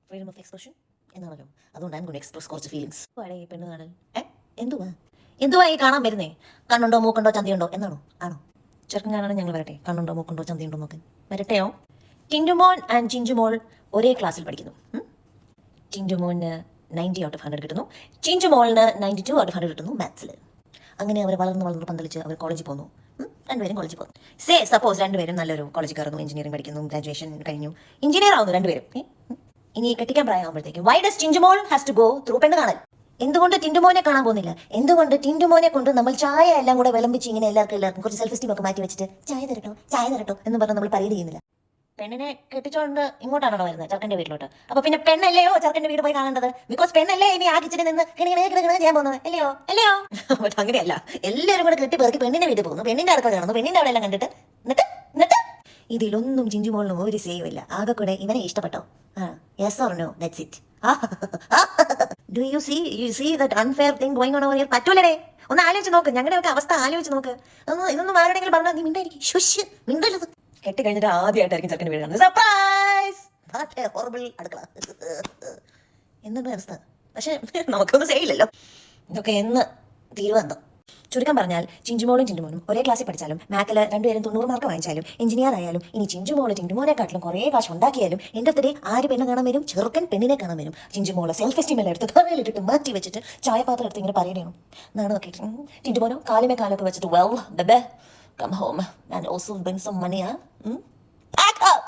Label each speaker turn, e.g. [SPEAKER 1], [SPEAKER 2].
[SPEAKER 1] Freedom of expression എന്നാണല്ലോ. അതുകൊണ്ട് I am going express കുറച്ച് ഫീലിങ്സ്. ഈ പെണ്ണ് കാണൽ എന്തുവാ ഈ കാണാൻ വരുന്നേ? കണ്ണുണ്ടോ മൂക്കുണ്ടോ ചന്തിയുണ്ടോ എന്നാണോ? ആണോ? ചെറുക്കൻ കാണാൻ ഞങ്ങൾ വരട്ടെ? കണ്ണുണ്ടോ മൂക്കുണ്ടോ ചന്തിയുണ്ടോ നോക്കാൻ വരട്ടെയോ? ടിൻറ്റുമോൻ ആൻഡ് ചിഞ്ചുമോൾ ഒരേ ക്ലാസ്സിൽ പഠിക്കുന്നു. ടിൻറ്റുമോന് 90/100 കിട്ടുന്നു, ചിഞ്ചുമോളിന് 92/100 കിട്ടുന്നു മാത്സിൽ. അങ്ങനെ അവർ വളർന്ന് പന്തലിച്ച് അവർ കോളേജിൽ പോകുന്നു. രണ്ടുപേരും കോളേജിൽ പോകുന്നു. സപ്പോസ് രണ്ടുപേരും നല്ലൊരു കോളേജിൽ കയറുന്നു, എഞ്ചിനീയറിംഗ് പഠിക്കുന്നു, ഗ്രാജുവേഷൻ കഴിഞ്ഞു, എഞ്ചിനീയർ ആവുന്നു രണ്ടുപേരും. ഇനി കെട്ടിക്കാൻ പ്രായമാകുമ്പോഴത്തേക്കും why does Tintumol has to go through പെണ്ണ് കാണൽ? എന്തുകൊണ്ട് ടിൻറ്റുമോനെ കാണാൻ പോകുന്നില്ല? എന്തുകൊണ്ട് ടിൻറ്റുമോനെ കൊണ്ട് നമ്മൾ ചായ എല്ലാം കൂടെ വിളമ്പിച്ച് ഇങ്ങനെ എല്ലാവർക്കും കുറച്ച് സെൽഫ് എസ്റ്റീം ഒക്കെ മാറ്റി വെച്ചിട്ട് ചായ തരട്ടോ എന്ന് പറഞ്ഞ് നമ്മൾ പറയേണ്ടി ചെയ്യുന്നില്ല? പെണ്ണിനെ കെട്ടിച്ചോണ്ട് ഇങ്ങോട്ടാണോ വരുന്നത്, ചെറുക്കൻ്റെ വീട്ടിലോട്ട്? അപ്പൊ പിന്നെ പെണ്ണല്ലയോ ചെറുക്കൻ്റെ വീട് പോയി കാണേണ്ടത്? ബിക്കോസ് പെണ്ണല്ലേ ഇനി ആ കിച്ചണിൽ നിന്ന് ചെയ്യാൻ പോകുന്നത്, അല്ലയോ? ബട്ട് അങ്ങനെയല്ല, എല്ലാവരും കൂടെ കെട്ടി പെറുക്കി പെണ്ണിന്റെ വീട്ടിൽ പോകുന്നു, പെണ്ണിന്റെ അടുക്കള കാണുന്നു, പെണ്ണിന്റെ അവിടെ എല്ലാം കണ്ടിട്ട് എന്നിട്ട് ഇതിലൊന്നും ചിഞ്ചുമോളിനും ഒരു സേവ് ഇല്ല. ആകെ കൂടെ ഇവനെ ഇഷ്ടപ്പെട്ടോ? Yes or no, that's it. Do you see that unfair thing going on over here? പറ്റൂലേ? ഒന്ന് ആലോചിച്ച് നോക്ക്, ഞങ്ങളുടെയൊക്കെ അവസ്ഥ ആലോചിച്ച് നോക്ക്. ഇതൊന്നും ആരുടെങ്കിലും പറഞ്ഞാൽ നീ മിണ്ടായിരിക്കും, മിണ്ടല്ലത്. കെട്ടി കഴിഞ്ഞിട്ട് ആദ്യമായിട്ടായിരിക്കും ചെറുക്കൻ്റെ വീട് കാണുന്നത്. സർപ്രൈസ്! ഹോറബിൾ അടുക്കള എന്നുള്ള അവസ്ഥ. പക്ഷെ നമുക്കൊന്നും ചെയ്യില്ലല്ലോ. ഇതൊക്കെ എന്ന് തീരുവെന്തോ. ചുരുക്കം പറഞ്ഞാൽ ചിഞ്ചുമോളും ടിൻറ്റുമോനും ഒരേ ക്ലാസ്സിൽ പഠിച്ചാലും മാത്തിൽ രണ്ടുപേരും 90 മാർക്ക് വാങ്ങിച്ചാലും എഞ്ചിനീയർ ആയാലും ഇനി ചിഞ്ചുമോള് ടിൻറ്റുമോനെക്കാട്ടിലും കുറേ കാശ് ഉണ്ടാക്കിയാലും എൻ്റെ അടുത്തേ ആര് പെണ്ണ് കാണാൻ വരും? ചെറുക്കൻ പെണ്ണിനെ കാണാൻ വരും. ചിഞ്ചുമോളെ സെൽഫ് എസ്റ്റീം എല്ലാം എടുത്ത് തറയിലിട്ടിട്ട് മാറ്റി വെച്ചിട്ട് ചായപാത്രം എടുത്ത് ഇങ്ങനെ പറയണം എന്നാണ് നോക്കിയിട്ട് ടിൻറ്റുമോനോ കാലുമേ കാലൊക്കെ വെച്ചിട്ട് well baby come home and also bring some money. Pack up!